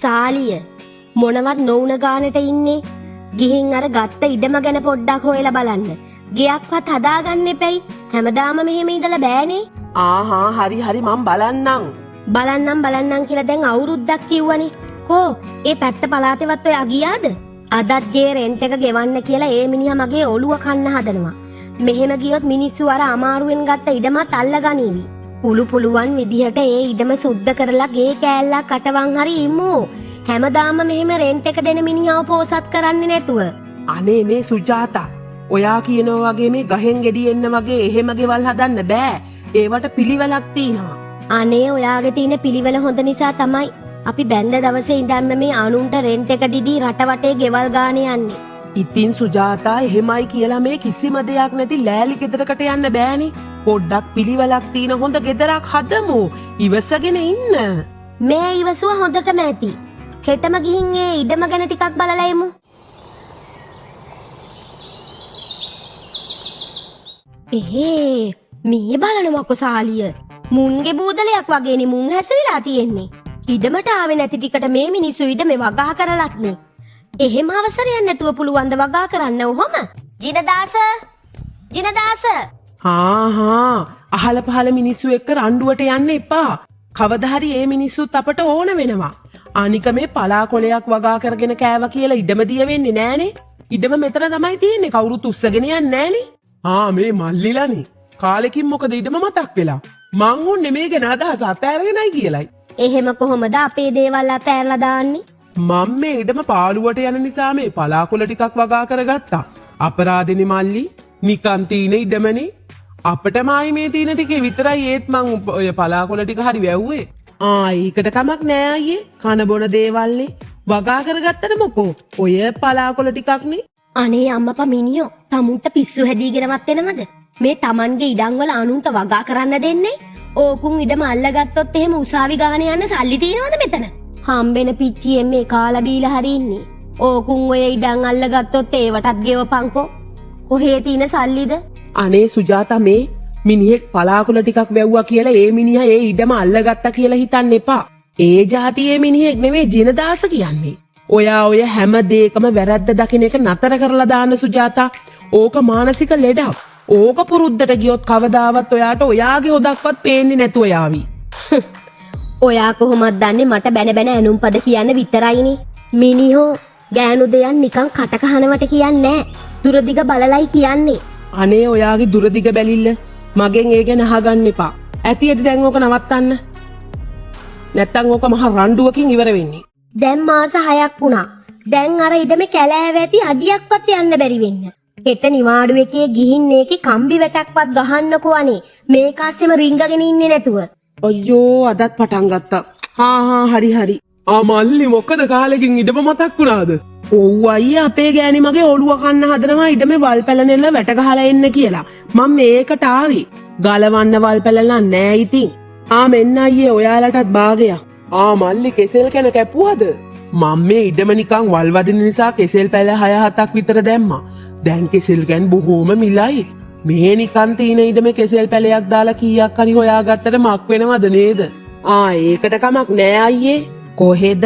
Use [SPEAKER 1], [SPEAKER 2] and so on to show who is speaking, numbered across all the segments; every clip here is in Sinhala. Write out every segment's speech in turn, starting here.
[SPEAKER 1] සාලිය මොනවත් නොවුන ගානට ඉන්නේ. ගිහින් අර ගත්ත ඉඩම ගැන පොඩ්ඩක් හොයලා බලන්න. ගෙයක්වත් හදාගන්න එපැයි. හැමදාම මෙහෙම ඉඳලා බෑනේ.
[SPEAKER 2] ආහා හරි මම
[SPEAKER 1] බලන්නම් කියලා දැන් අවුරුද්දක් කිව්වනේ. කෝ ඒ පැත්ත පළාතෙවත් ඔයා ගියාද? අදත් ගේ රෙන්ට් එක ගෙවන්න කියලා ඒ මිනිහා මගේ ඔළුව කන්න හදනවා. මෙහෙම ගියොත් මිනිස්සු අර අමාරුවෙන් ගත්ත ඉඩමත් අල්ලගනීවි. පුළුවන් විදිහට ඒ ඉඩම සුද්ධ කරලා ගේ කෑල්ලක් අටවන් හරි ඉමු. හැමදාම මෙහෙම රෙන්ට් එක දෙන මිනිහව පෝසත් කරන්නේ නැතුව.
[SPEAKER 2] අනේ මේ සුජාතා ඔයා කියනවා වගේ මේ ගහෙන් ගෙඩි එන්න වගේ එහෙම ගෙවල් හදන්න බෑ. ඒවට පිළිවෙලක් තියෙනවා.
[SPEAKER 1] අනේ ඔයාගේ තියෙන පිළිවෙල හොඳ නිසා තමයි අපි බැන්ද දවසේ ඉඳන්ම මේ අනුන්ට රෙන්ට් එක දීදී රට වටේ ගෙවල් ගානේ යන්නේ.
[SPEAKER 2] ඉතින් සුජාතා එහෙමයි කියලා මේ කිසිම දෙයක් නැති ලෑලි ගෙදරකට යන්න බෑනේ. පොඩ්ඩක් පිළිවෙලක් තියෙන හොඳ ගෙදරක් හදමු. ඉවසගෙන ඉන්න.
[SPEAKER 1] මේ ඉවසුව හොඳටම ඇති. හෙටම ගිහින් ඒ ඉඩම ගැන ටිකක් බලලා එමු. මේ බලනවකො සාලිය. මුන්ගේ බූදලයක් වගේනේ මුන් හැසිරලා තියෙන්නේ. ඉඩමට ආවේ නැති ටිකට මේ මිනිස්සු ඉඩමේ වගා කරලත්නේ. එහෙම අවසරයක් නැතුව පුළුවන් ද වගා කරන්න ඔහොම? ජිනදාස
[SPEAKER 2] අහල පහල මිනිස්සු එක්ක රණ්ඩුවට යන්න එපා. කවදා හරි මේ මිනිස්සුත් අපට ඕන වෙනවා. අනික මේ පලාකොලයක් වගා කරගෙන කෑවා කියලා ඉඩම දිය වෙන්නේ නෑනේ. ඉඩම මෙතන තමයි තියෙන්නේ. කවුරුත් උස්සගෙන යන්නේ නෑනේ. මේ මල්ලිලානේ. කාලෙකින් මොකද ඉඩම මතක් වෙලා? මං උන්නේ මේ ගැන අදහස අතෑරගෙනයි කියලයි.
[SPEAKER 1] එහෙම කොහොමද අපේ දේවල් අතෑරලා දාන්නේ?
[SPEAKER 2] මම මේ ඉඩම පාළුවට යන නිසා මේ පලාකොල ටිකක් වගා කරගත්තා. අපරාධෙනි මල්ලි. නිකන් තීන ඉඩමනේ. අපටම ආයි මේ තීන ටිකේ විතරයි ඒත් මං ඔය පලාකොල ටික හරි වැව්වේ. ඒකට කමක් නෑ අයියේ. කන බොන දේවල්නේ. වගා කරගත්තට මොකෝ? ඔය පලාකොල ටිකක්නේ.
[SPEAKER 1] අනේ අම්මපා මිනියෝ තමුන්ට පිස්සු හැදීගෙනවත් එනවද? මේ Tamanගේ ඉඩම් වල අනුන්ට වගා කරන්න දෙන්නේ? ඕකුන් ඉඩම අල්ලගත්තොත් එහෙම උසාවි ගාන යන්න සල්ලි තියෙනවද මෙතන? හම්බෙන පිච්චියෙන් මේ කාලා බීලා හරි ඉන්නේ. ඕකුන් ඔය ඉඩම් අල්ලගත්තොත් ඒවටත් ගෙවපන්කෝ. කොහේ තියෙන සල්ලිද?
[SPEAKER 2] අනේ සුජාතා මේ මිනිහෙක් පලාකුල ටිකක් වැව්වා කියලා ඒ මිනිහා ඒ ඉඩම අල්ලගත්තා කියලා හිතන්න එපා. ඒ જાතියේ මිනිහෙක් නෙවෙයි ජිනදාස කියන්නේ. ඔයා ඔය හැම දෙයකම වැරද්ද දකින්න එක නතර කරලා දාන්න සුජාතා. ඕක මානසික ලෙඩක්. ඕක පුරුද්දට ගියොත් කවදාවත් ඔයාට ඔයාගේ හොදක්වත් පේන්නේ නැතුව යාවි.
[SPEAKER 1] ඔයා කොහොමද දන්නේ මට බැන බැන ඇනුම්පද කියන්න විතරයිනේ. මිනිහෝ ගෑනු දෙයන් නිකන් කට කහනවට කියන්නේ නෑ. දුරදිග බලලයි කියන්නේ.
[SPEAKER 2] අනේ ඔයාගේ දුරදිග බැලිල්ල මගෙන් ඒ ගැන අහගන්න එපා. ඇති දැන් ඕක නවත්තන්න. නැත්තම් ඕක මහ රණ්ඩුවකින් ඉවර වෙන්නේ.
[SPEAKER 1] දැන් මාස 6ක් වුණා. දැන් අර ඉඩමේ කැලෑව ඇති අඩියක්වත් යන්න බැරි වෙන්න. හෙට නිවාඩු එකේ ගිහින් ඒකේ කම්බි වැටක්වත් ගහන්නකෝ අනේ. මේක ඇස්සෙම රිංගගෙන ඉන්නේ නැතුව.
[SPEAKER 2] අයියෝ අදත් පටන් ගත්තා. හරි. මල්ලි මොකද කාලෙකින් ඉඩම මතක් වුණාද? ඔව් අයියා අපේ ගෑණි මගේ ඔළුව කන්න හදනවා ඉඩමේ වල් පැලනෙල්ල වැට ගහලා එන්න කියලා. මම මේකට ආවේ. ගලවන්න වල් පැලලා නෑ ඉතින්. මෙන්න අයියේ ඔයාලටත් භාගයක්. මල්ලි කෙසෙල් කන කැපුවද? මම මේ ඉඩම නිකන් වල් වදින නිසා කෙසෙල් පැල 6-7ක් විතර දැම්මා. දැන් කෙසෙල් ගැන් බොහෝම මිලයි. මේ නිකන් තියෙන ඉඩමේ කෙසෙල් පැලයක් දාලා කීයක් හරි හොයාගත්තට මක් වෙනවද නේද? ඒකට කමක් නෑ අයියේ. කොහෙද?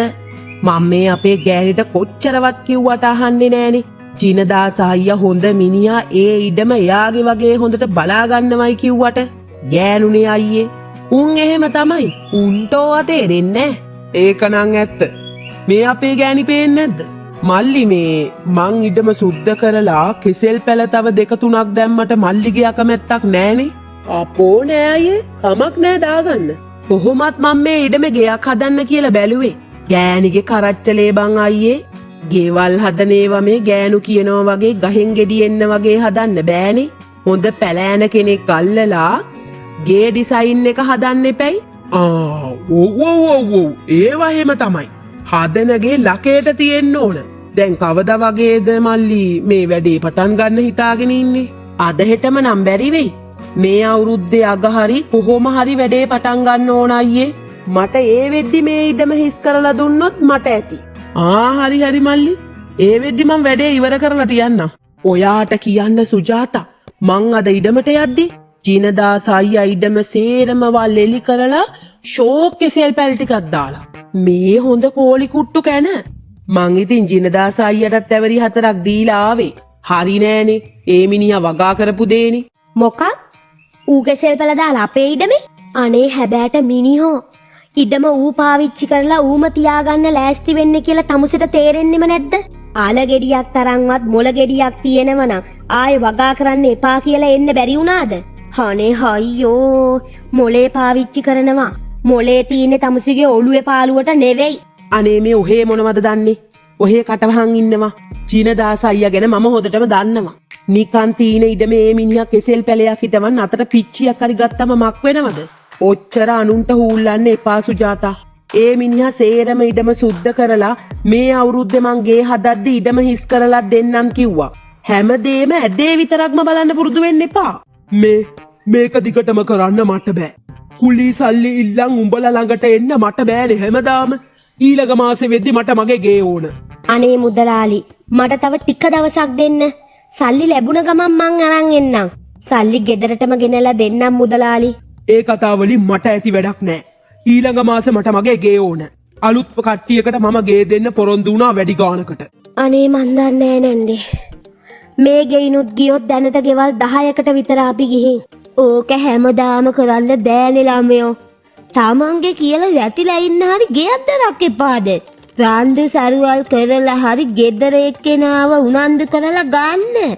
[SPEAKER 2] මම මේ අපේ ගෑණිට කොච්චරවත් කිව්වට අහන්නේ නෑනේ. ජිනදාස අයියා හොඳ මිනිහා ඒ ඉඩම එයාගේ වගේ හොඳට බලා ගන්නවයි කිව්වට ගෑනුනේ අයියේ. උන් එහෙම තමයි. උන්ටෝ තේරෙන්නේ නෑ. ඒකනම් ඇත්ත. මේ අපේ ගෑණි පේන්නේ නැද්ද? මල්ලි මේ මං ඉඩම සුද්ධ කරලා කෙසෙල් පැල තව 2-3ක් දැම්මට මල්ලිගේ අකමැත්තක් නෑනේ. අපෝ නෑ අයියේ. කමක් නෑ දාගන්න. කොහොමත් මම මේ ඉඩමේ ගෙයක් හදන්න කියලා බැලුවේ. ගෑණිගේ කරච්චලේ බං අයියේ. ගෙවල් හදන ඒවා මේ ගෑනු කියනවා වගේ ගහෙන් ගෙඩි එන්න වගේ හදන්න බෑනේ. හොඳ පැලෑන කෙනෙක් අල්ලලා ගේ ඩිසයින් එක හදන්න එපැයි. ඒවා එහෙම තමයි. හදනගේ ලකේට තියෙන්න ඕන. දැන් කවදා වගේද මල්ලි මේ වැඩේ පටන් ගන්න හිතාගෙන ඉන්නේ? අද හෙටම නම් බැරි වෙයි. මේ අවුරුද්දේ අග හරි කොහොම හරි වැඩේ පටන් ගන්න ඕන අයියේ. මට ඒ වෙද්දි මේ ඉඩම හිස් කරලා දුන්නොත් මට ඇති. හරි මල්ලි. ඒ වෙද්දි මම වැඩේ ඉවර කරලා තියන්නම්. ඔයාට කියන්න සුජාතා මං අද ඉඩමට යද්දි ජිනදාස අයියා ඉඩම සේරම වල් එලි කරලා ෂෝක් කෙසෙල් පැල් ටිකක් දාලා මේ හොඳ කෝලි කුට්ටු කැන මං ඉතින් ජිනදාස අයියටත් ඇවරි 4ක් දීලා ආවේ. හරි නෑනේ. ඒ මිනිහා වගා කරපු දේනේ.
[SPEAKER 1] මොකක්? ඌගේ සෙල්පල දාලා අපේ ඉඩමේ? අනේ හැබෑට මිනිහෝ ඉඩම ඌ පාවිච්චි කරලා ඌම තියාගන්න ලෑස්ති වෙන්න කියලා තමුසෙට තේරෙන්නෙම නැද්ද? ආල ගෙඩියක් තරම්වත් මොළ ගෙඩියක් තියෙනවනම් ආයේ වගා කරන්න එපා කියලා එන්න බැරි වුණාද? අනේ හයියෝ මොලේ පාවිච්චි කරනවා. මොලේ තියෙන්නේ තමුසෙගේ ඔළුවේ පාළුවට නෙවෙයි.
[SPEAKER 2] අනේ මේ ඔහේ මොනවද දන්නේ? ඔහේ කටවහන් ඉන්නවා. ජිනදාස අයියා ගැන මම හොදටම දන්නවා. නිකන් තීන ඉඩ මේ මිනිහා කෙසෙල් පැලයක් හිටවන් අතට පිච්චියක් හරි ගත්තම මක් වෙනවද? ඔච්චර අනුන්ට හූල්ලන්න එපා සුජාතා. ඒ මිනිහා සේරම ඉඩම සුද්ධ කරලා මේ අවුරුද්දේ මං ගේ හදද්දි ඉඩම හිස් කරලා දෙන්නම් කිව්වා. හැමදේම ඇදේ විතරක්ම බලන්න පුරුදු වෙන්න එපා. මේක දිගටම කරන්න මට බෑ. කුලී සල්ලි ඉල්ලන් උඹලා ළඟට එන්න මට බෑනේ හැමදාම. ඊළඟ මාසේ වෙද්දි මට මගේ ගේ ඕන.
[SPEAKER 1] අනේ මුදලාලි මට තව ටික දවසක් දෙන්න. සල්ලි ලැබුණ ගමන් මං අරන් එන්නම්. සල්ලි ගෙදරටම ගෙනලා දෙන්නම් මුදලාලි.
[SPEAKER 2] ඒ කතාවලින් මට ඇති වැඩක් නෑ. ඊළඟ මාසේ මට මගේ ගේ ඕන. අලුත් කට්ටියකට මම ගේ දෙන්න පොරොන්දු වුණා වැඩි ගානකට.
[SPEAKER 1] අනේ මන් දන්නේ නැන්දේ. මේ ගෙයිනුත් ගියොත් දැනට ගෙවල් 10කට විතර අපි ගිහින්. ඕක හැමදාම කරන්න බෑනේ ළමයෝ. තමන්ගේ කියලා යතිලා ඉන්න හරි ගෙයක් දරක් එපාද? රාන්දු සරුවල් කරලා හරි ගෙදර එක්කෙනාව උනන්දු කරලා ගන්න.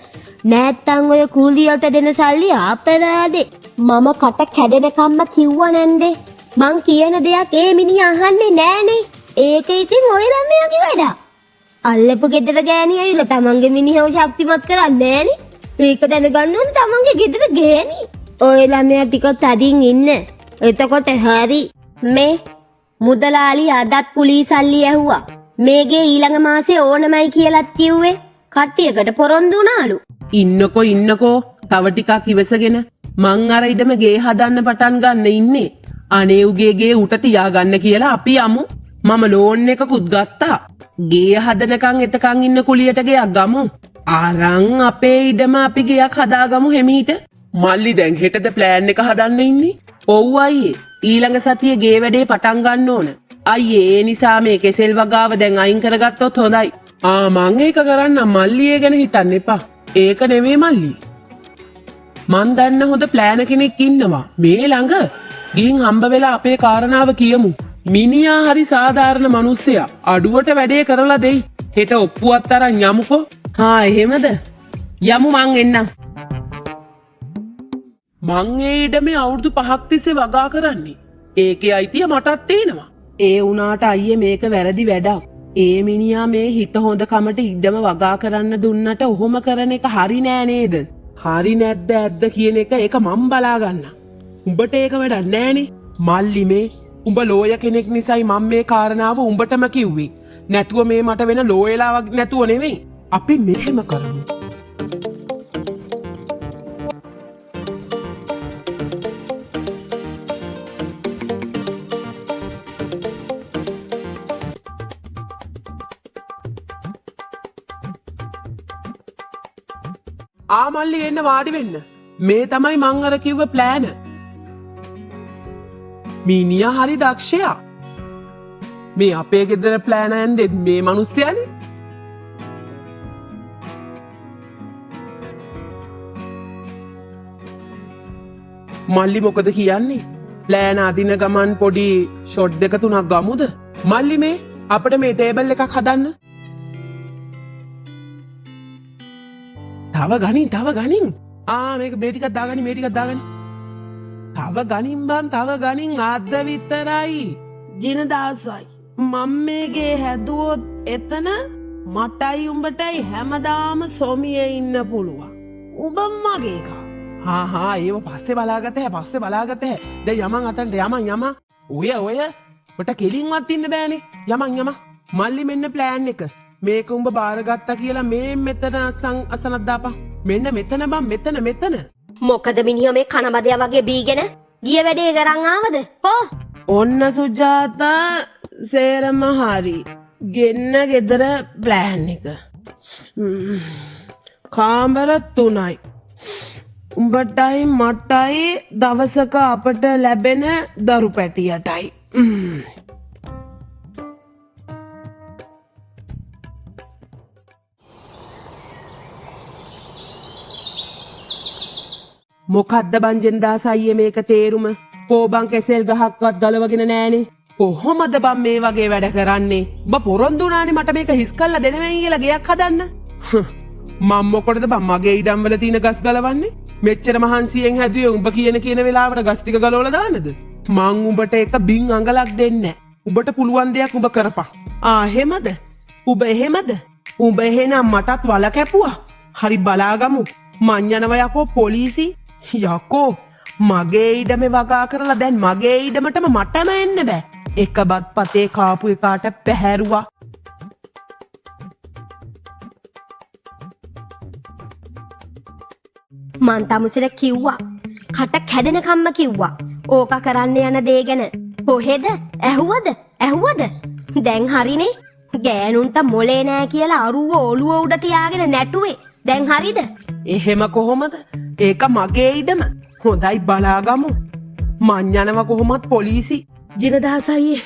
[SPEAKER 1] නැත්තම් ඔය කූලියට දෙන සල්ලි අපරාදේ. මම කට කැඩෙනකම්ම කිව්වා නැන්දේ. මං කියන දෙයක් ඒ මිනිහා අහන්නේ නෑනේ. ඒක ඉතින් ඔය ළමයාගේ වැඩක්. අල්ලපු ගෙදර ගෑණි ඇවිල්ලා තමන්ගේ මිනිහව ශක්තිමත් කරන්නේ නෑනේ. ඒක දැනගන්න ඕනේ තමන්ගේ ගෙදර ගෑණි. ඔය ළමයා ටික තදින් ඉන්න. එතකොට හරි. මේ මුදලාලි අදත් කුලී සල්ලි ඇහුවා. මේගේ ඊළඟ මාසේ ඕනමයි කියලාත් කිව්වේ. කට්ටියකට පොරොන්දු වුණාලු.
[SPEAKER 2] ඉන්නකෝ තව ටිකක් ඉවසගෙන මං අර ඉඩම ගේ හදන්න පටන් ගන්න ඉන්නේ. අනේ උගේ ගේ උට තියාගන්න කියලා අපි යමු. මම ලෝන් එකකුත් ගත්තා. ගේ හදනකන් එතකන් ඉන්න කුලියට ගයක් ගමු. අරන් අපේ ඉඩම අපි ගයක් හදාගමු හෙමීට. මල්ලි දැන් හෙටද ප්ලෑන් එක හදන්න ඉන්නේ. ඔව් අයියේ. ඊළඟ සතියේ ගේ වැඩේ පටන් ගන්න ඕන. අයියේ ඒ නිසා මේ කෙසෙල් වගාව දැන් අයින් කරගත්තොත් හොඳයි. මං ඒක කරන්න මල්ලි ඒ ගැන හිතන්න එපා. ඒක නෙවෙයි මල්ලි. මන් දන්න හොඳ ප්ලෑන කෙනෙක් ඉන්නවා මේ ළඟ. ගිහින් හම්බ වෙලා අපේ කාරණාව කියමු. මිනිහා හරි සාධාරණ මිනිස්සයා. අඩුවට වැඩේ කරලා දෙයි. හෙට ඔප්පුවත් අරන් යමුකෝ. එහෙමද? යමු මං එන්නම්. මං ඒ ඉඩමේ අවුරුදු 5ක් තිස්සේ වගා කරන්නේ. ඒකේ අයිතිය මටත් තියෙනවා. ඒ වුණාට අයියේ මේක වැරදි වැඩක්. ඒ මිනිහා මේ හිත හොඳ කමට ඉඩම වගා කරන්න දුන්නට ඔහොම කරන එක හරි නෑ නේද? හරි නැද්ද ඇද්ද කියන එක ඒක මම බලා ගන්න. උඹට ඒක වැඩක් නෑනේ. මල්ලි මේ උඹ ලෝය කෙනෙක් නිසායි මම මේ කාරණාව උඹටම කිව්වේ. නැතුව මේ මට වෙන ලෝයලාවක් නැතුව නෙවෙයි. අපි මෙහෙම කරමු. මල්ලි එන්න වාඩි වෙන්න. මේ තමයි මං අර කිව්ව ප්ලෑන. මිනිහා හරි දක්ෂයා. මේ අපේ ගෙදර ප්ලෑන ඇන්දෙත් මේ මිනිස්සයානේ. මල්ලි මොකද කියන්නේ? ප්ලෑන අදින ගමන් පොඩි ෂොට් දෙක තුනක් ගමුද? මල්ලි මේ අපිට මේ ටේබල් එකක් හදන්න. තව ගනින්. මේක මේ ටිකක් දාගනි. තව ගනින් අද්ද විතරයි. ජිනදාසයි. මම මේගේ හැදුවොත් එතන මටයි උඹටයි හැමදාම සොමියේ ඉන්න පුළුවන්. උඹ මගේ එකා. ඒව පස්සේ බලාගත හැ. දැන් යමන් අතන්ට යමන්. ඔය ඔට කෙලින්වත් ඉන්න බෑනේ. යමන්. මල්ලි මෙන්න ප්ලෑන් එක. මේක උඹ බාරගත්තා කියලා මේ මෙතන අසනක් දාපන්. මෙන්න මෙතන බං මෙතන.
[SPEAKER 1] මොකද මිනිහා මේ කනබදයා වගේ බීගෙන ගිය වැඩේ කරන් ආවද?
[SPEAKER 2] ඔන්න සුජාතා සේරම හරි. ගෙන්න ගෙදර ප්ලෑන් එක. කාමර 3යි. උඹටයි මටයි දවසක අපට ලැබෙන දරු පැටියටයි. මොකද්ද බංජෙන් දාස අයියේ මේක තේරුම? කෝබන් කෙසෙල් ගහක්වත් ගලවගෙන නෑනේ. කොහොමද බං මේ වගේ වැඩ කරන්නේ? ඔබ පොරොන්දු වුණානේ මට මේක හිස් කරලා දෙනවෙන් කියලා ගයක් හදන්න. මම මොකටද බං මගේ ඉඩම් වල තියෙන ගස් ගලවන්නේ? මෙච්චර මහන්සියෙන් හැදුවේ උඹ කියන වෙලාවට ගස් ටික ගලවලා දාන්නද? මං උඹට එක බින් අඟලක් දෙන්නේ නෑ. උඹට පුළුවන් දෙයක් උඹ කරපන්. එහෙමද? උඹ එහෙමද? උඹ එහෙනම් මටත් වල කැපුවා. හරි බලාගමු. මං යනවා යකෝ පොලිසි. යකෝ මගේ ඉඩමේ වගා කරලා දැන් මගේ ඉඩමටම මටම එන්න බෑ. එක බත් පතේ කාපු එකාට පැහැරුවා.
[SPEAKER 1] මං තමුසෙට කිව්වා. කට කැඩෙනකම්ම කිව්වා. ඕක කරන්න යන දේ ගැන. කොහෙද? ඇහුවද? දැන් හරිනේ. ගෑනුන්ට මොලේ නෑ කියලා අරුව ඔළුව උඩ තියාගෙන නැටුවේ. දැන් හරිද?
[SPEAKER 2] එහෙම කොහොමද? ඒක මගේ ඉඩම. හොඳයි බලාගමු. මං යනවා කොහොමත් පොලිසි. ජිනදාස අයියේ.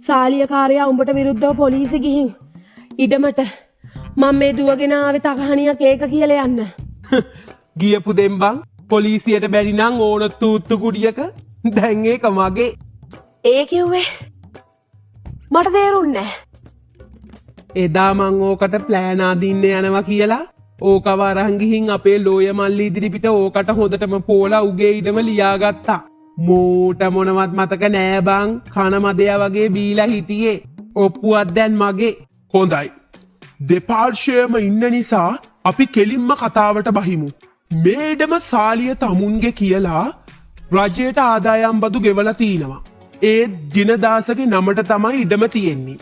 [SPEAKER 2] සාලියකාරයා උඹට විරුද්ධව පොලිසි ගිහින් ඉඩමට මම මේ දුවගෙන ආවේ තකහණියක් ඒක කියලා යන්න. ගියපු දෙම්බන් පොලිසියට බැරි නම් ඕන තූත්තු කුඩියක දැන් ඒක මගේ. ඒ කිව්වේ මට තේරුන්නේ නැහැ. එදා මං ඕකට ප්ලෑන් ආදින්න යනවා කියලා ඕකව අරන් ගිහින් අපේ ලෝය මල්ලි ඉදිරිපිට ඕකට හොදටම පෝලා උගේ ඉඩම ලියාගත්තා. මෝට මොනවත් මතක නෑ බං. කන මදයා වගේ බීලා හිටියේ. ඔප්පුවත් දැන් මගේ.
[SPEAKER 3] හොඳයි. දෙපාර්ශ්වයම ඉන්න නිසා අපි කෙලින්ම කතාවට බහිමු. මේ ඉඩම සාලිය තමුන්ගේ කියලා රජයට ආදායම් බදු ගෙවලා තිනවා. ඒත් ජිනදාසගේ නමට තමයි ඉඩම තියෙන්නේ.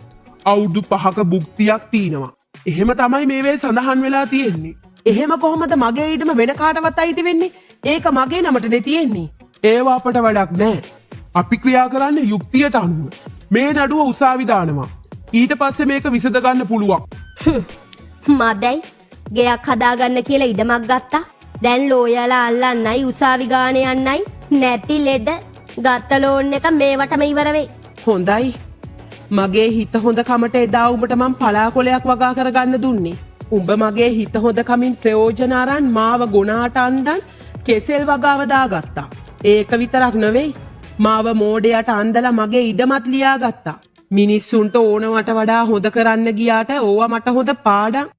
[SPEAKER 3] අවුරුදු 5ක බුක්තියක් තිනවා. එහෙම තමයි මේවේ සඳහන් වෙලා තියෙන්නේ.
[SPEAKER 2] එහෙම කොහොමද මගේ ඉඩම වෙන කාටවත් අයිති වෙන්නේ? ඒක මගේ නමටනේ තියෙන්නේ.
[SPEAKER 3] ඒවා අපට වැඩක් නෑ. අපි ක්‍රියා කරන්නේ යුක්තියට අනුව. මේ නඩුව උසාවි දානවා. ඊට පස්සේ මේක විසඳ ගන්න පුළුවන්.
[SPEAKER 1] මදයි ගෙයක් හදාගන්න කියලා ඉඩමක් ගත්තා. දැන් ලෝයලා අල්ලන්නයි උසාවි ගාන යන්නයි නැති ලෙඩ ගත්ත ලෝන් එක මේවටම ඉවර වෙයි.
[SPEAKER 2] හොඳයි. මගේ හිත හොඳ කමට එදා උඹට මං පලාකොලයක් වගා කරගන්න දුන්නේ. උඹ මගේ හිත හොඳ කමින් ප්‍රයෝජන අරන් මාව ගොනාට අන්දන් කෙසෙල් වගාව දාගත්තා. ඒක විතරක් නෙවෙයි. මාව මෝඩයට අන්දලා මගේ ඉඩමත් ලියාගත්තා. මිනිස්සුන්ට ඕනවට වඩා හොඳ කරන්න ගියාට ඕවා මට හොඳ පාඩම්.